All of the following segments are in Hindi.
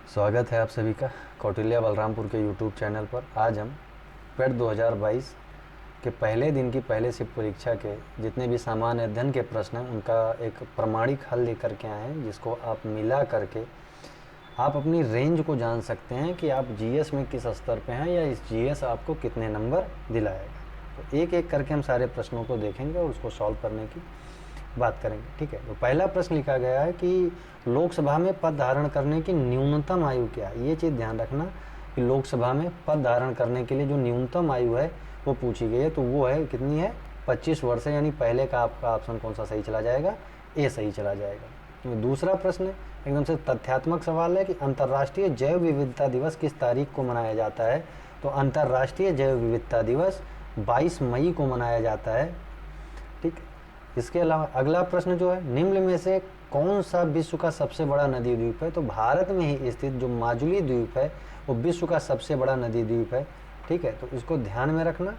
स्वागत है आप सभी का कौटिल्य बलरामपुर के यूट्यूब चैनल पर। आज हम पेट 2022 के पहले दिन की पहले शिफ्ट परीक्षा के जितने भी सामान्य अध्ययन के प्रश्न हैं उनका एक प्रमाणिक हल लेकर के आए हैं, जिसको आप मिला करके आप अपनी रेंज को जान सकते हैं कि आप जीएस में किस स्तर पे हैं या इस जीएस आपको कितने नंबर दिलाएगा। तो एक एक करके हम सारे प्रश्नों को देखेंगे और उसको सॉल्व करने की बात करेंगे। ठीक है, तो पहला प्रश्न लिखा गया है कि लोकसभा में पद धारण करने की न्यूनतम आयु क्या है। ये चीज़ ध्यान रखना कि लोकसभा में पद धारण करने के लिए जो न्यूनतम आयु है वो पूछी गई है, तो वो है कितनी है, 25 वर्ष है। यानी पहले का आपका ऑप्शन कौन सा सही चला जाएगा, ए सही चला जाएगा। तो दूसरा प्रश्न एकदम से तथ्यात्मक सवाल है कि अंतर्राष्ट्रीय जैव विविधता दिवस किस तारीख को मनाया जाता है। तो अंतर्राष्ट्रीय जैव विविधता दिवस 22 मई को मनाया जाता है। ठीक, इसके अलावा अगला प्रश्न जो है, निम्न में से कौन सा विश्व का सबसे बड़ा नदी द्वीप है। तो भारत में ही स्थित जो माजुली द्वीप है वो विश्व का सबसे बड़ा नदी द्वीप है। ठीक है, तो इसको ध्यान में रखना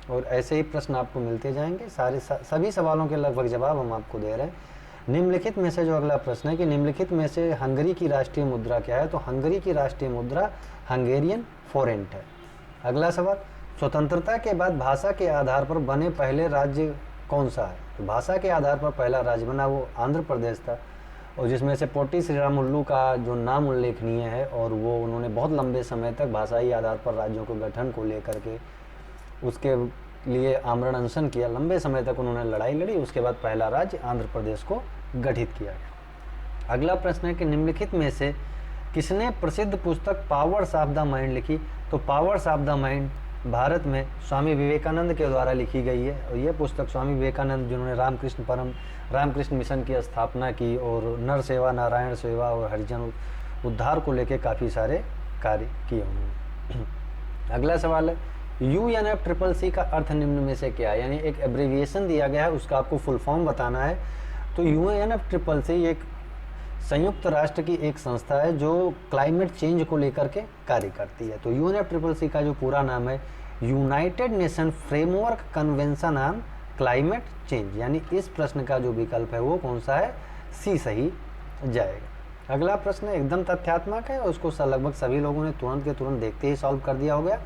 और ऐसे ही प्रश्न आपको मिलते जाएंगे। सभी सवालों के लगभग जवाब हम आपको दे रहे हैं। निम्नलिखित में से जो अगला प्रश्न है कि निम्नलिखित में से हंगरी की राष्ट्रीय मुद्रा क्या है। तो हंगरी की राष्ट्रीय मुद्रा हंगेरियन फोरेंट है। अगला सवाल, स्वतंत्रता के बाद भाषा के आधार पर बने पहले राज्य कौन सा है। तो भाषा के आधार पर पहला राज्य बना वो आंध्र प्रदेश था, और जिसमें से पोटी श्रीरामुलु का जो नाम उल्लेखनीय है, और वो उन्होंने बहुत लंबे समय तक भाषाई आधार पर राज्यों के गठन को लेकर के उसके लिए आमरण अनशन किया। लंबे समय तक उन्होंने लड़ाई लड़ी, उसके बाद पहला राज्य आंध्र प्रदेश को गठित किया गया। अगला प्रश्न है कि निम्नलिखित में से किसने प्रसिद्ध पुस्तक पावर्स ऑफ द माइंड लिखी। तो powers of the mind Bharat में स्वामी विवेकानंद के द्वारा लिखी गई है, और यह पुस्तक स्वामी विवेकानंद जिन्होंने रामकृष्ण मिशन की स्थापना की और नर सेवा, नारायण सेवा और हरिजन उद्धार को लेकर काफ़ी सारे कार्य किए उन्होंने। अगला सवाल है, UNFCCC का अर्थ निम्न में से क्या है। यानी एक एब्रीविएशन दिया गया है, उसका आपको फुल फॉर्म बताना है। तो UNFCCC एक संयुक्त राष्ट्र की एक संस्था है जो क्लाइमेट चेंज को लेकर के कार्य करती है। तो UNFCCC का जो पूरा नाम है United nation framework convention on climate change. यानी इस प्रश्न का जो विकल्प है वो कौन सा है, सी सही जाएगा। अगला प्रश्न एकदम तथ्यात्मक है, उसको लगभग सभी लोगों ने तुरंत के तुरंत देखते ही सॉल्व कर दिया होगा,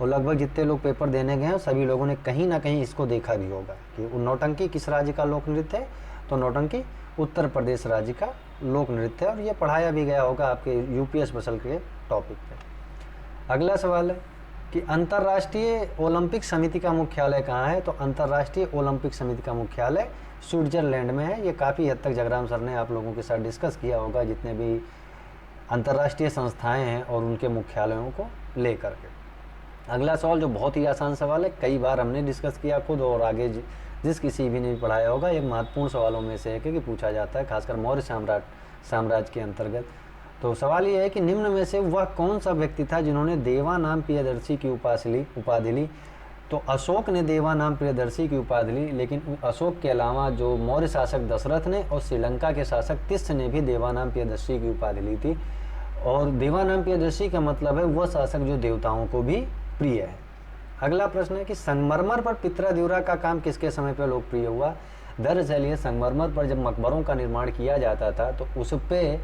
और लगभग जितने लोग पेपर देने गए हैं सभी लोगों ने कहीं ना कहीं इसको देखा भी होगा कि नौटंकी किस राज्य का लोक नृत्य है। तो नौटंकी उत्तर प्रदेश राज्य का लोक नृत्य है, और ये पढ़ाया भी गया होगा आपके यूपीएस स्पेशल के टॉपिक पे। अगला सवाल है कि अंतर्राष्ट्रीय ओलंपिक समिति का मुख्यालय कहाँ है। तो अंतर्राष्ट्रीय ओलंपिक समिति का मुख्यालय स्विट्जरलैंड में है। ये काफ़ी हद तक जगराम सर ने आप लोगों के साथ डिस्कस किया होगा, जितने भी अंतर्राष्ट्रीय संस्थाएं हैं और उनके मुख्यालयों को लेकर के। अगला सवाल जो बहुत ही आसान सवाल है, कई बार हमने डिस्कस किया खुद, और आगे जिस किसी भी ने पढ़ाया होगा, एक महत्वपूर्ण सवालों में से है कि पूछा जाता है, खासकर मौर्य साम्राज्य के अंतर्गत। तो सवाल ये है कि निम्न में से वह कौन सा व्यक्ति था जिन्होंने देवा नाम प्रियदर्शी की उपाधि ली। तो अशोक ने देवा नाम प्रियदर्शी की उपाधि ली, लेकिन अशोक के अलावा जो मौर्य शासक दशरथ ने और श्रीलंका के शासक तिस्स ने भी देवा नाम प्रियदर्शी की उपाधि ली थी। और देवा नाम प्रियदर्शी का मतलब है वह शासक जो देवताओं को भी प्रिय है। अगला प्रश्न है कि संगमरमर पर पितराद्युरा का काम किसके समय पर लोकप्रिय हुआ। दरअसल ये संगमरमर पर जब मकबरों का निर्माण किया जाता था तो उस पे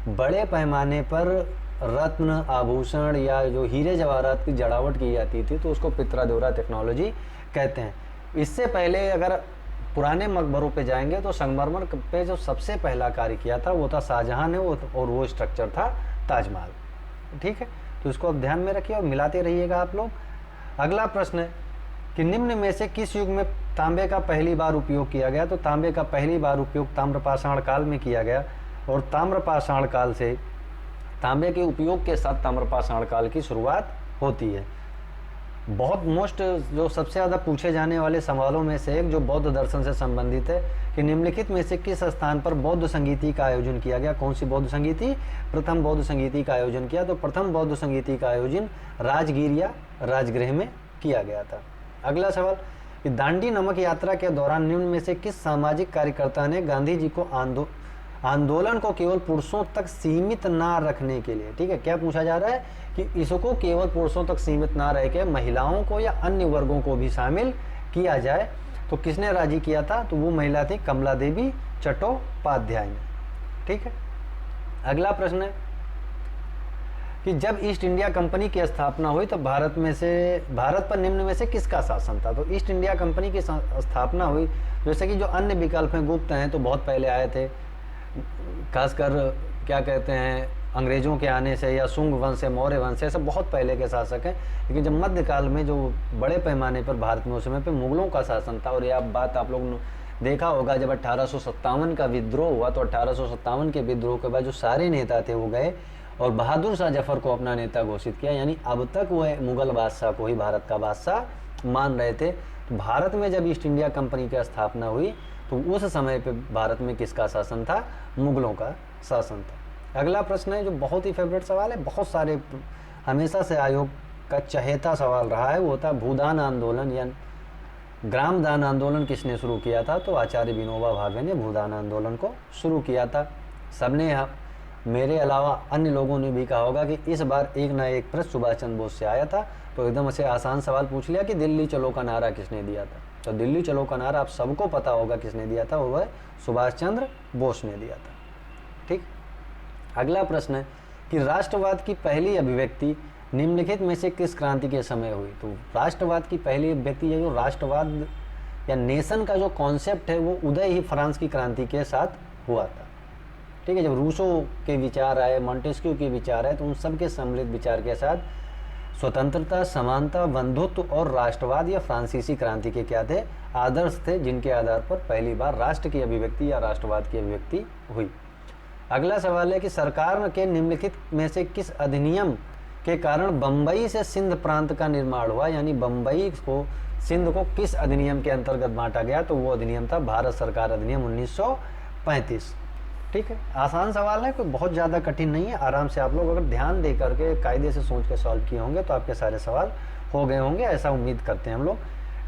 बड़े पैमाने पर रत्न, आभूषण या जो हीरे जवाहरात की जड़ावट की जाती थी, तो उसको पितराद्युरा टेक्नोलॉजी कहते हैं। इससे पहले अगर पुराने मकबरों पे जाएंगे तो संगमरमर पे जो सबसे पहला कार्य किया था वो था शाहजहां ने, और वो स्ट्रक्चर था ताजमहल। ठीक है, तो इसको अब ध्यान में रखिए और मिलाते रहिएगा आप लोग। अगला प्रश्न है कि निम्न में से किस युग में तांबे का पहली बार उपयोग किया गया। तो तांबे का पहली बार उपयोग ताम्रपाषाण काल में किया गया, और ताम्रपाषाण काल से तांबे के उपयोग के साथ ताम्रपाषाण काल की शुरुआत होती है। बहुत जो सबसे ज़्यादा पूछे जाने वाले सवालों में से एक जो बौद्ध दर्शन से संबंधित है कि निम्नलिखित में से किस स्थान पर बौद्ध संगीति का आयोजन किया गया। कौन सी बौद्ध संगीति, प्रथम बौद्ध संगीति का आयोजन किया। तो प्रथम बौद्ध संगीति का आयोजन राजगीर या राजगृह में किया गया था। अगला सवाल कि दांडी नमक यात्रा के दौरान निम्न में से किस सामाजिक कार्यकर्ता ने गांधी जी को आंदोलन को केवल पुरुषों तक सीमित ना रखने के लिए, ठीक है, क्या पूछा जा रहा है कि इसको केवल पुरुषों तक सीमित ना रह के महिलाओं को या अन्य वर्गों को भी शामिल किया जाए, तो किसने राजी किया था। तो वो महिला थी कमला देवी चट्टोपाध्याय ने। ठीक है, अगला प्रश्न है कि जब ईस्ट इंडिया कंपनी की स्थापना हुई तो भारत पर निम्न में से किसका शासन था। तो ईस्ट इंडिया कंपनी की स्थापना हुई, जैसे कि जो अन्य विकल्प हैं, गुप्त हैं तो बहुत पहले आए थे, खासकर क्या कहते हैं अंग्रेजों के आने से, या शुंग वंश से, मौर्य वंश से, ऐसे बहुत पहले के शासक हैं। लेकिन जब मध्यकाल में जो बड़े पैमाने पर भारत में उस समय पे मुगलों का शासन था, और यह बात आप लोग देखा होगा, जब 1857 का विद्रोह हुआ तो 1857 के विद्रोह के बाद जो सारे नेता थे वो गए और बहादुर शाह जफर को अपना नेता घोषित किया। यानी अब तक वह मुगल बादशाह को ही भारत का बादशाह मान रहे थे। तो भारत में जब ईस्ट इंडिया कंपनी की स्थापना हुई तो उस समय पे भारत में किसका शासन था? मुगलों का शासन था। अगला प्रश्न है जो बहुत ही फेवरेट सवाल है, बहुत सारे हमेशा से आयोग का चहेता सवाल रहा है, वो होता भूदान आंदोलन या ग्राम दान आंदोलन किसने शुरू किया था? तो आचार्य विनोबा भावे ने भूदान आंदोलन को शुरू किया था। सबने मेरे अलावा अन्य लोगों ने भी कहा होगा कि इस बार एक ना एक प्रश्न सुभाष चंद्र बोस से आया था। तो एकदम से आसान सवाल पूछ लिया कि दिल्ली चलो का नारा किसने दिया था? तो दिल्ली चलो का नारा आप सबको पता होगा किसने दिया था, वो सुभाष चंद्र बोस ने दिया था। ठीक, अगला प्रश्न है कि राष्ट्रवाद की पहली अभिव्यक्ति निम्नलिखित में से किस क्रांति के समय हुई? तो राष्ट्रवाद की पहली अभिव्यक्ति है जो राष्ट्रवाद या नेशन का जो कॉन्सेप्ट है वो उदय ही फ्रांस की क्रांति के साथ हुआ था। ठीक है, जब रूसो के विचार आए, मॉन्टेस्क्यू के विचार आए, तो उन सब के सम्मिलित विचार के साथ स्वतंत्रता, समानता, बंधुत्व और राष्ट्रवाद या फ्रांसीसी क्रांति के क्या थे? आदर्श थे, जिनके आधार पर पहली बार राष्ट्र की अभिव्यक्ति या राष्ट्रवाद की अभिव्यक्ति हुई। अगला सवाल है कि सरकार के निम्नलिखित में से किस अधिनियम के कारण बम्बई से सिंध प्रांत का निर्माण हुआ? यानी बम्बई को, सिंध को किस अधिनियम के अंतर्गत बांटा गया? तो वो अधिनियम था भारत सरकार अधिनियम 1935। ठीक है, आसान सवाल है, कोई बहुत ज़्यादा कठिन नहीं है। आराम से आप लोग अगर ध्यान दे करके कायदे से सोच के सॉल्व किए होंगे तो आपके सारे सवाल हो गए होंगे, ऐसा उम्मीद करते हैं हम लोग।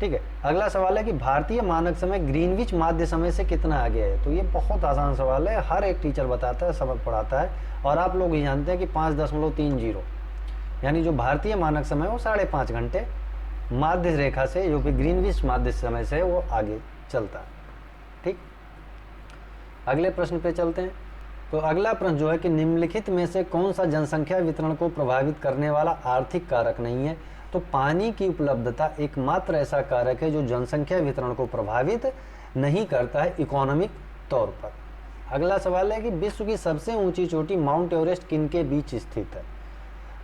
ठीक है, अगला सवाल है कि भारतीय मानक समय ग्रीनविच माध्य समय से कितना आगे है? तो ये बहुत आसान सवाल है, हर एक टीचर बताता है, सबक पढ़ाता है, और आप लोग ही जानते हैं कि 5.30, यानी जो भारतीय मानक समय वो 5.5 घंटे माध्य रेखा से, जो कि ग्रीनविच माध्य समय से वो आगे चलता है। ठीक, अगले प्रश्न पे चलते हैं। तो अगला प्रश्न जो है कि निम्नलिखित में से कौन सा जनसंख्या वितरण को प्रभावित करने वाला आर्थिक कारक नहीं है? तो पानी की उपलब्धता एकमात्र ऐसा कारक है जो जनसंख्या वितरण को प्रभावित नहीं करता है इकोनॉमिक तौर पर। अगला सवाल है कि विश्व की सबसे ऊंची चोटी माउंट एवरेस्ट किन के बीच स्थित है?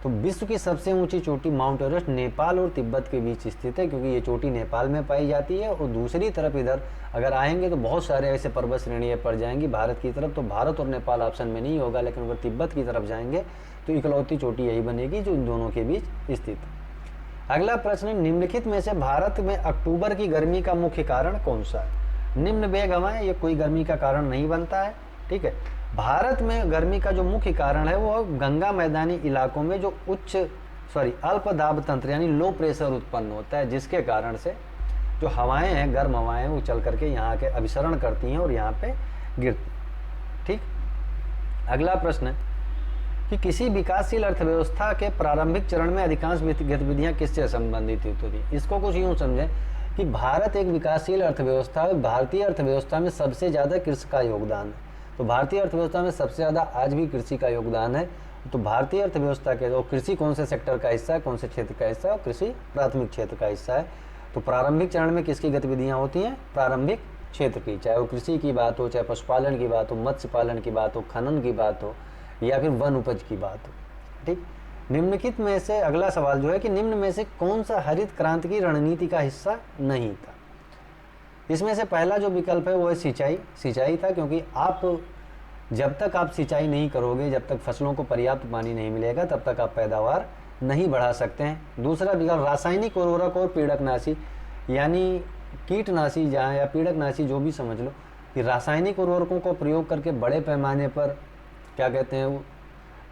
तो विश्व की सबसे ऊंची चोटी माउंट एवरेस्ट नेपाल और तिब्बत के बीच स्थित है, क्योंकि ये चोटी नेपाल में पाई जाती है। और दूसरी तरफ इधर अगर आएंगे तो बहुत सारे ऐसे पर्वत श्रेणियाँ पड़ जाएंगी भारत की तरफ, तो भारत और नेपाल ऑप्शन में नहीं होगा। लेकिन अगर तिब्बत की तरफ जाएंगे तो इकलौती चोटी यही बनेगी जो इन दोनों के बीच स्थित है। अगला प्रश्न, निम्नलिखित में से भारत में अक्टूबर की गर्मी का मुख्य कारण कौन सा है? निम्न बेग हवाएं, ये कोई गर्मी का कारण नहीं बनता है। ठीक है, भारत में गर्मी का जो मुख्य कारण है वो गंगा मैदानी इलाकों में जो अल्प दाब तंत्र यानी लो प्रेशर उत्पन्न होता है, जिसके कारण से जो हवाएं हैं, गर्म हवाएं, वो चल करके यहाँ के अभिसरण करती हैं और यहाँ पे गिरती। ठीक, अगला प्रश्न है कि किसी विकासशील अर्थव्यवस्था के प्रारंभिक चरण में अधिकांश गतिविधियां किससे संबंधित होती थी? इसको कुछ यूँ समझें कि भारत एक विकासशील अर्थव्यवस्था है, भारतीय अर्थव्यवस्था में सबसे ज़्यादा कृषि का योगदान है। तो भारतीय अर्थव्यवस्था में सबसे ज़्यादा आज भी कृषि का योगदान है। तो भारतीय अर्थव्यवस्था के जो कृषि कौन से सेक्टर का हिस्सा है, कौन से क्षेत्र का हिस्सा है? और कृषि प्राथमिक क्षेत्र का हिस्सा है। तो प्रारंभिक चरण में किसकी गतिविधियाँ होती हैं? प्रारंभिक क्षेत्र की, चाहे वो कृषि की बात हो, चाहे पशुपालन की बात हो, मत्स्य पालन की बात हो, खनन की बात हो, या फिर वन उपज की बात हो। ठीक, निम्नलिखित में से अगला सवाल जो है कि निम्न में से कौन सा हरित क्रांति की रणनीति का हिस्सा नहीं था? इसमें से पहला जो विकल्प है वो है सिंचाई था, क्योंकि जब तक आप सिंचाई नहीं करोगे, जब तक फसलों को पर्याप्त पानी नहीं मिलेगा, तब तक आप पैदावार नहीं बढ़ा सकते हैं। दूसरा विकल्प रासायनिक उर्वरक और पीड़कनाशी, यानी कीटनाशी जहाँ या पीड़कनाशी जो भी समझ लो, कि रासायनिक उर्वरकों को प्रयोग करके बड़े पैमाने पर क्या कहते हैं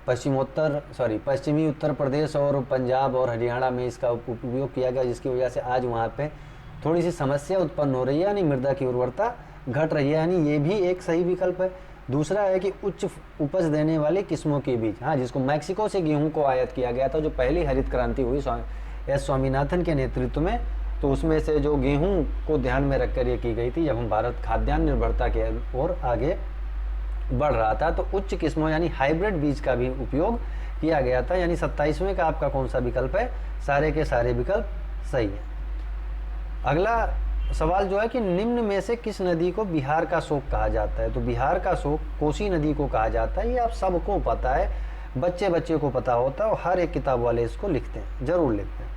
पश्चिमी उत्तर प्रदेश और पंजाब और हरियाणा में इसका उपयोग किया गया, जिसकी वजह से आज वहाँ पे थोड़ी सी समस्या उत्पन्न हो रही है, यानी मृदा की उर्वरता घट रही है, यानी ये भी एक सही विकल्प है। दूसरा है कि उच्च उपज देने वाली किस्मों के बीज, हाँ, जिसको मैक्सिको से गेहूं को आयात किया गया था, जो पहली हरित क्रांति हुई एस स्वामीनाथन के नेतृत्व में, तो उसमें से जो गेहूं को ध्यान में रखकर ये की गई थी, जब हम भारत खाद्यान्न निर्भरता के ओर आगे बढ़ रहा था, तो उच्च किस्मों यानी हाइब्रिड बीज का भी उपयोग किया गया था, यानी 27वें का आपका कौन सा विकल्प है, सारे के सारे विकल्प सही है। अगला सवाल जो है कि निम्न में से किस नदी को बिहार का शोक कहा जाता है। तो बिहार का शोक कोसी नदी को कहा जाता है, ये आप सबको पता है, बच्चे बच्चे को पता होता है और हर एक किताब वाले इसको लिखते हैं, जरूर लिखते हैं।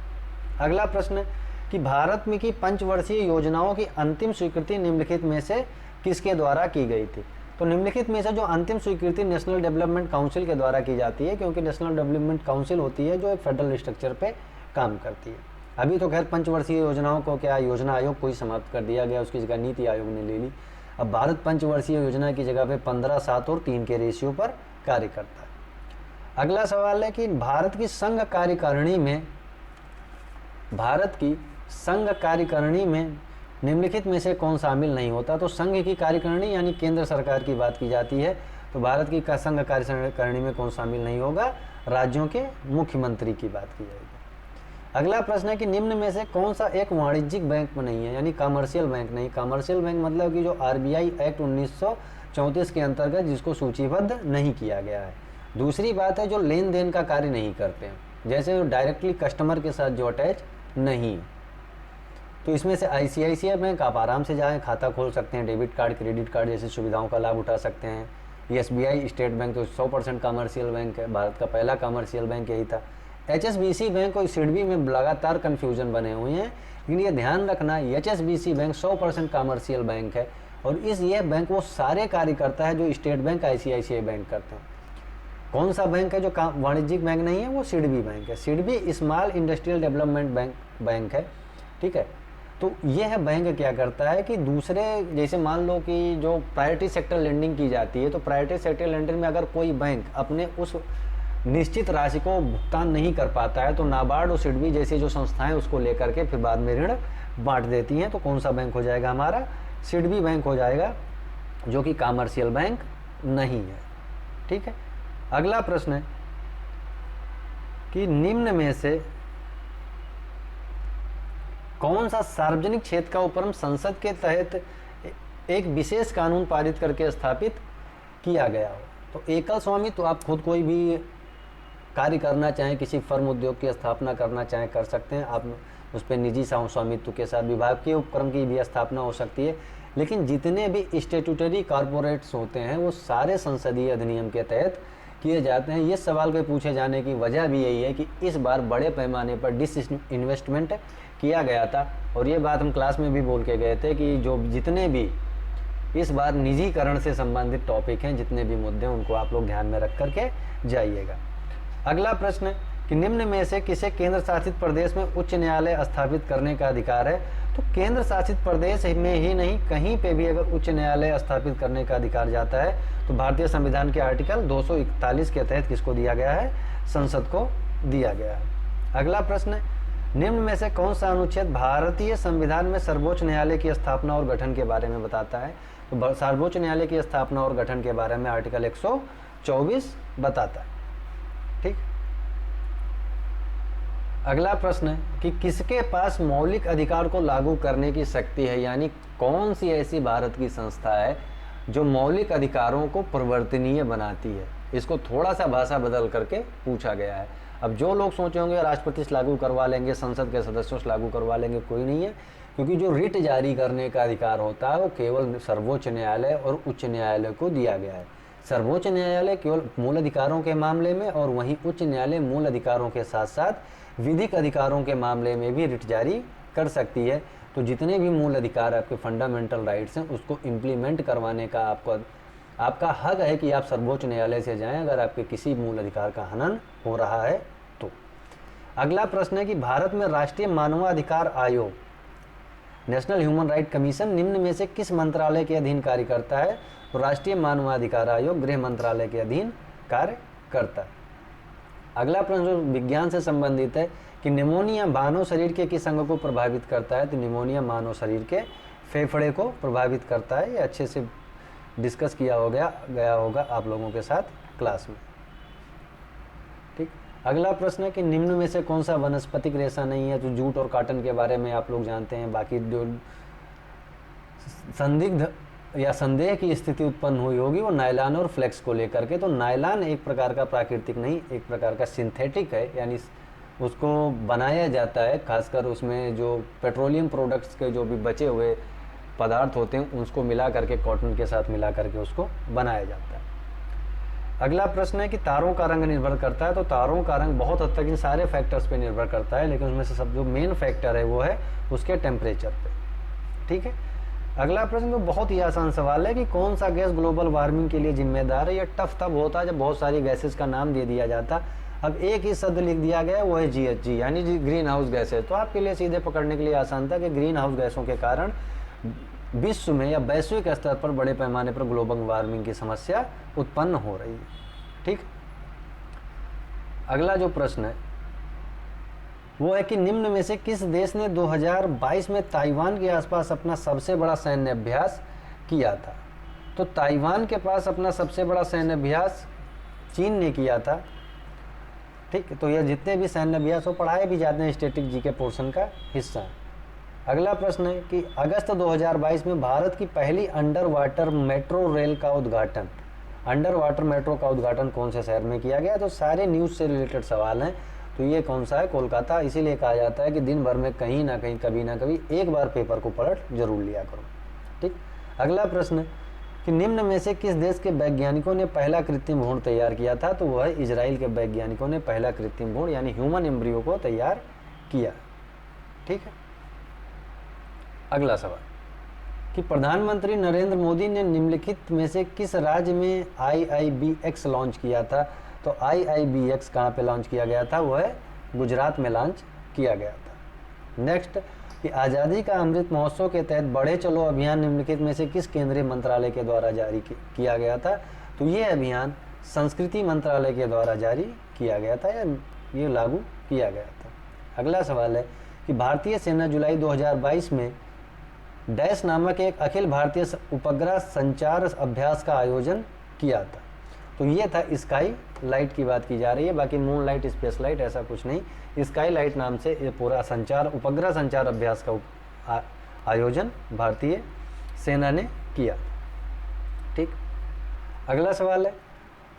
अगला प्रश्न कि भारत में की पंचवर्षीय योजनाओं की अंतिम स्वीकृति निम्नलिखित में से किसके द्वारा की गई थी। तो निम्नलिखित में से जो अंतिम स्वीकृति नेशनल डेवलपमेंट काउंसिल के द्वारा की जाती है, क्योंकि नेशनल डेवलपमेंट काउंसिल होती है जो एक फेडरल स्ट्रक्चर पे काम करती है। अभी तो खैर पंचवर्षीय योजनाओं को क्या योजना आयोग को ही समाप्त कर दिया गया, उसकी जगह नीति आयोग ने ले ली। अब भारत पंचवर्षीय योजना की जगह पे 15, 7 और 3 के रेशियो पर कार्य करता है। अगला सवाल है कि भारत की संघ कार्यकारिणी में निम्नलिखित में से कौन शामिल नहीं होता। तो संघ की कार्यकारिणी यानी केंद्र सरकार की बात की जाती है, तो भारत की संघ कार्यकारिणी में कौन शामिल नहीं होगा, राज्यों के मुख्यमंत्री की बात की जाएगी। अगला प्रश्न है कि निम्न में से कौन सा एक वाणिज्यिक बैंक नहीं है, यानी कमर्शियल बैंक नहीं। कमर्शियल बैंक मतलब कि जो आरबीआई एक्ट 1934 के अंतर्गत जिसको सूचीबद्ध नहीं किया गया है। दूसरी बात है जो लेन देन का कार्य नहीं करते हैं, जैसे डायरेक्टली कस्टमर के साथ जो अटैच नहीं। तो इसमें से आईसीआईसीआई बैंक आप आराम से जाएं, खाता खोल सकते हैं, डेबिट कार्ड, क्रेडिट कार्ड जैसी सुविधाओं का लाभ उठा सकते हैं। एसबीआई, स्टेट बैंक तो 100% कमर्शियल बैंक है, भारत का पहला कमर्शियल बैंक यही था। एचएसबीसी बैंक और सिडबी में लगातार कन्फ्यूजन बने हुए हैं, लेकिन ये ध्यान रखना एचएसबीसी बैंक 100% कमर्शियल बैंक है और ये बैंक वो सारे कार्य करता है जो स्टेट बैंक, आईसीआईसीआई बैंक करते हैं। कौन सा बैंक है जो वाणिज्यिक बैंक नहीं है, वो सिडबी बैंक है। SIDBI small industrial development bank है, ठीक है। तो ये है बैंक क्या करता है कि दूसरे, जैसे मान लो कि जो प्रायोरिटी सेक्टर लेंडिंग की जाती है, तो प्रायोरिटी सेक्टर लेंडिंग में अगर कोई बैंक अपने उस निश्चित राशि को भुगतान नहीं कर पाता है तो नाबार्ड और सिडबी जैसी जो संस्थाएं उसको लेकर के फिर बाद में ऋण बांट देती हैं। तो कौन सा बैंक हो जाएगा हमारा, सिडबी बैंक हो जाएगा, जो कि कमर्शियल बैंक नहीं है, ठीक है। अगला प्रश्न है कि निम्न में से कौन सा सार्वजनिक क्षेत्र का उपक्रम संसद के तहत एक विशेष कानून पारित करके स्थापित किया गया हो। तो एकल स्वामित्व, तो आप खुद कोई भी कार्य करना चाहें, किसी फर्म उद्योग की स्थापना करना चाहें कर सकते हैं, आप उस पर निजी स्वामित्व के साथ विभाग के उपक्रम की भी स्थापना हो सकती है। लेकिन जितने भी स्टेट्यूटरी कॉरपोरेट्स होते हैं वो सारे संसदीय अधिनियम के तहत किए जाते हैं। ये सवाल के पूछे जाने की वजह भी यही है कि इस बार बड़े पैमाने पर डिसइन्वेस्टमेंट किया गया था और ये बात हम क्लास में भी बोल के गए थे कि जो जितने भी इस बार निजीकरण से संबंधित टॉपिक हैं, जितने भी मुद्दे हैं, उनको आप लोग ध्यान में रख करके जाइएगा। अगला प्रश्न है कि निम्न में से किसे केंद्र शासित प्रदेश में उच्च न्यायालय स्थापित करने का अधिकार है। तो केंद्र शासित प्रदेश में ही नहीं, कहीं पे भी अगर उच्च न्यायालय स्थापित करने का अधिकार जाता है तो भारतीय संविधान के आर्टिकल 241 के तहत किसको दिया गया है, संसद को दिया गया है। अगला प्रश्न है निम्न में से कौन सा अनुच्छेद भारतीय संविधान में सर्वोच्च न्यायालय की स्थापना और गठन के बारे में बताता है। तो सर्वोच्च न्यायालय की स्थापना और गठन के बारे में आर्टिकल 124 बताता है, ठीक। अगला प्रश्न है कि किसके पास मौलिक अधिकार को लागू करने की शक्ति है, यानी कौन सी ऐसी भारत की संस्था है जो मौलिक अधिकारों को परिवर्तनीय बनाती है। इसको थोड़ा सा भाषा बदल करके पूछा गया है। अब जो लोग सोचे होंगे राष्ट्रपति से लागू करवा लेंगे, संसद के सदस्यों से लागू करवा लेंगे, कोई नहीं है, क्योंकि जो रिट जारी करने का अधिकार होता है वो केवल सर्वोच्च न्यायालय और उच्च न्यायालय को दिया गया है। सर्वोच्च न्यायालय केवल मूल अधिकारों के मामले में और वहीं उच्च न्यायालय मूल अधिकारों के साथ साथ विधिक अधिकारों के मामले में भी रिट जारी कर सकती है। तो जितने भी मूल अधिकार आपके फंडामेंटल राइट्स हैं उसको इम्प्लीमेंट करवाने का आपका हक है कि आप सर्वोच्च न्यायालय से जाएं अगर आपके किसी मूल अधिकार का हनन हो रहा है तो। अगला प्रश्न है कि भारत में राष्ट्रीय मानवाधिकार आयोग, नेशनल ह्यूमन राइट कमीशन निम्न में से किस मंत्रालय के अधीन कार्य करता है। तो राष्ट्रीय मानवाधिकार आयोग गृह मंत्रालय के अधीन कार्य करता है। अगला प्रश्न जो विज्ञान से संबंधित है कि निमोनिया मानव शरीर के किस अंग को प्रभावित करता है। तो निमोनिया मानव शरीर के फेफड़े को प्रभावित करता है। ये अच्छे से डिस्कस किया गया होगा आप लोगों के साथ क्लास में, ठीक। अगला प्रश्न है कि निम्न में से कौन सा वनस्पतिक रेशा नहीं है। तो जूट और कॉटन के बारे में आप लोग जानते हैं। बाकी जो संदिग्ध या संदेह की स्थिति उत्पन्न हुई होगी वो नायलॉन और फ्लेक्स को लेकर के। तो नायलॉन एक प्रकार का प्राकृतिक नहीं, एक प्रकार का सिंथेटिक है, यानी उसको बनाया जाता है, खासकर उसमें जो पेट्रोलियम प्रोडक्ट्स के जो भी बचे हुए पदार्थ होते हैं उसको मिला करके, कॉटन के साथ मिला करके उसको बनाया जाता है। अगला प्रश्न है कि तारों का रंग निर्भर करता है। तो तारों का रंग बहुत हद तक इन सारे फैक्टर्स पे निर्भर करता है, लेकिन उसमें से सब जो मेन फैक्टर है वो है उसके टेम्परेचर पे। ठीक है। अगला प्रश्न तो बहुत ही आसान सवाल है कि कौन सा गैस ग्लोबल वार्मिंग के लिए जिम्मेदार है। यह टफ तब होता है जब बहुत सारी गैसेस का नाम दे दिया जाता। अब एक ही शब्द लिख दिया गया, वो है GHG, यानी ग्रीन हाउस गैसेज। तो आपके लिए सीधे पकड़ने के लिए आसान था कि ग्रीन हाउस गैसों के कारण विश्व में या वैश्विक स्तर पर बड़े पैमाने पर ग्लोबल वार्मिंग की समस्या उत्पन्न हो रही है। ठीक। अगला जो प्रश्न है वो है कि निम्न में से किस देश ने 2022 में ताइवान के आसपास अपना सबसे बड़ा सैन्य अभ्यास किया था। तो ताइवान के पास अपना सबसे बड़ा सैन्य अभ्यास चीन ने किया था। ठीक। तो यह जितने भी सैन्य अभ्यास वो पढ़ाए भी जाते हैं, स्टैटिक जी के पोर्शन का हिस्सा है। अगला प्रश्न है कि अगस्त 2022 में भारत की पहली अंडर वाटर मेट्रो रेल का उद्घाटन, अंडर वाटर मेट्रो का उद्घाटन कौन से शहर में किया गया। तो सारे न्यूज़ से रिलेटेड सवाल हैं। तो ये कौन सा है, कोलकाता। इसीलिए कहा जाता है कि दिन भर में कहीं ना कहीं, कभी ना कभी एक बार पेपर को पलट जरूर लिया करो। ठीक। अगला प्रश्न कि निम्न में से किस देश के वैज्ञानिकों ने पहला कृत्रिम भ्रूण तैयार किया था। तो वह है इजराइल के वैज्ञानिकों ने पहला कृत्रिम भ्रूण यानी ह्यूमन एम्ब्रियो को तैयार किया। ठीक है। अगला सवाल कि प्रधानमंत्री नरेंद्र मोदी ने निम्नलिखित में से किस राज्य में IIBX लॉन्च किया था। तो IIBX कहाँ पे लॉन्च किया गया था, वो है गुजरात में लॉन्च किया गया था। नेक्स्ट कि आज़ादी का अमृत महोत्सव के तहत बढ़े चलो अभियान निम्नलिखित में से किस केंद्रीय मंत्रालय के द्वारा जारी किया गया था। तो ये अभियान संस्कृति मंत्रालय के द्वारा जारी किया गया था या ये लागू किया गया था। अगला सवाल है कि भारतीय सेना जुलाई 2022 में डैश नामक एक अखिल भारतीय उपग्रह संचार अभ्यास का आयोजन किया था। तो ये था स्काई लाइट की बात की जा रही है, बाकी मून लाइट, स्पेस लाइट ऐसा कुछ नहीं। स्काई लाइट नाम से ये पूरा संचार, उपग्रह संचार अभ्यास का आयोजन भारतीय सेना ने किया। ठीक। अगला सवाल है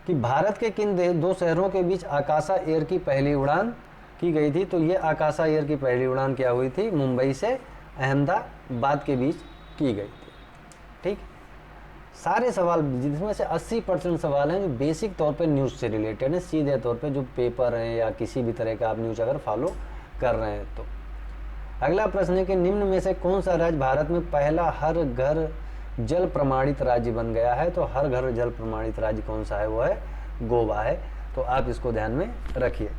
कि भारत के किन दो शहरों के बीच आकाशा एयर की पहली उड़ान की गई थी। तो ये आकाशा एयर की पहली उड़ान क्या हुई थी, मुंबई से अहमदाबाद के बीच की गई थी। ठीक। सारे सवाल जिसमें से 80% सवाल हैं जो बेसिक तौर पे न्यूज़ से रिलेटेड हैं, सीधे तौर पे जो पेपर हैं या किसी भी तरह का आप न्यूज़ अगर फॉलो कर रहे हैं तो। अगला प्रश्न है कि निम्न में से कौन सा राज्य भारत में पहला हर घर जल प्रमाणित राज्य बन गया है। तो हर घर जल प्रमाणित राज्य कौन सा है, वो है गोवा है। तो आप इसको ध्यान में रखिए।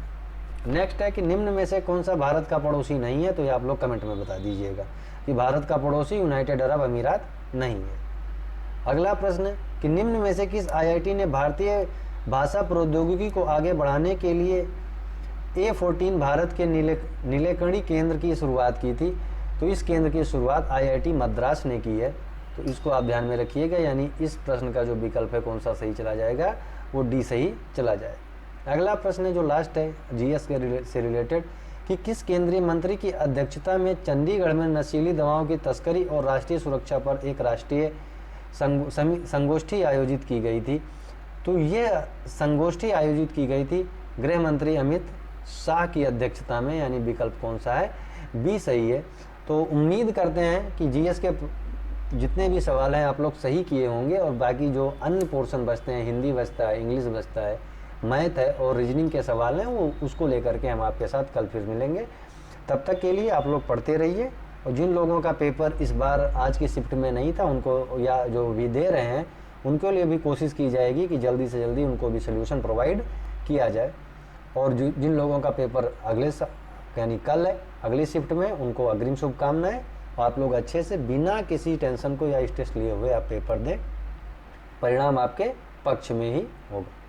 नेक्स्ट है कि निम्न में से कौन सा भारत का पड़ोसी नहीं है। तो ये आप लोग कमेंट में बता दीजिएगा कि भारत का पड़ोसी यूनाइटेड अरब अमीरात नहीं है। अगला प्रश्न है कि निम्न में से किस IIT ने भारतीय भाषा प्रौद्योगिकी को आगे बढ़ाने के लिए A14 भारत के नीलेकणी केंद्र की शुरुआत की थी। तो इस केंद्र की शुरुआत IIT मद्रास ने की है। तो इसको आप ध्यान में रखिएगा, यानी इस प्रश्न का जो विकल्प है कौन सा सही चला जाएगा, वो D सही चला जाएगा। अगला प्रश्न है जो लास्ट है GS के से रिलेटेड कि किस केंद्रीय मंत्री की अध्यक्षता में चंडीगढ़ में नशीली दवाओं की तस्करी और राष्ट्रीय सुरक्षा पर एक राष्ट्रीय संगोष्ठी आयोजित की गई थी। तो ये संगोष्ठी आयोजित की गई थी गृह मंत्री अमित शाह की अध्यक्षता में, यानी विकल्प कौन सा है, B सही है। तो उम्मीद करते हैं कि GS के जितने भी सवाल हैं आप लोग सही किए होंगे और बाकी जो अन्य पोर्शन बचते हैं, हिंदी बचता है, इंग्लिश बचता है, मैथ है और रीजनिंग के सवाल हैं, वो उसको लेकर के हम आपके साथ कल फिर मिलेंगे। तब तक के लिए आप लोग पढ़ते रहिए और जिन लोगों का पेपर इस बार आज की शिफ्ट में नहीं था उनको, या जो भी दे रहे हैं उनके लिए भी कोशिश की जाएगी कि जल्दी से जल्दी उनको भी सोल्यूशन प्रोवाइड किया जाए। और जिन लोगों का पेपर अगले यानी कल है अगली शिफ्ट में, उनको अग्रिम शुभकामनाएं। आप लोग अच्छे से बिना किसी टेंशन को या स्ट्रेस लिए हुए आप पेपर दें, परिणाम आपके पक्ष में ही होगा।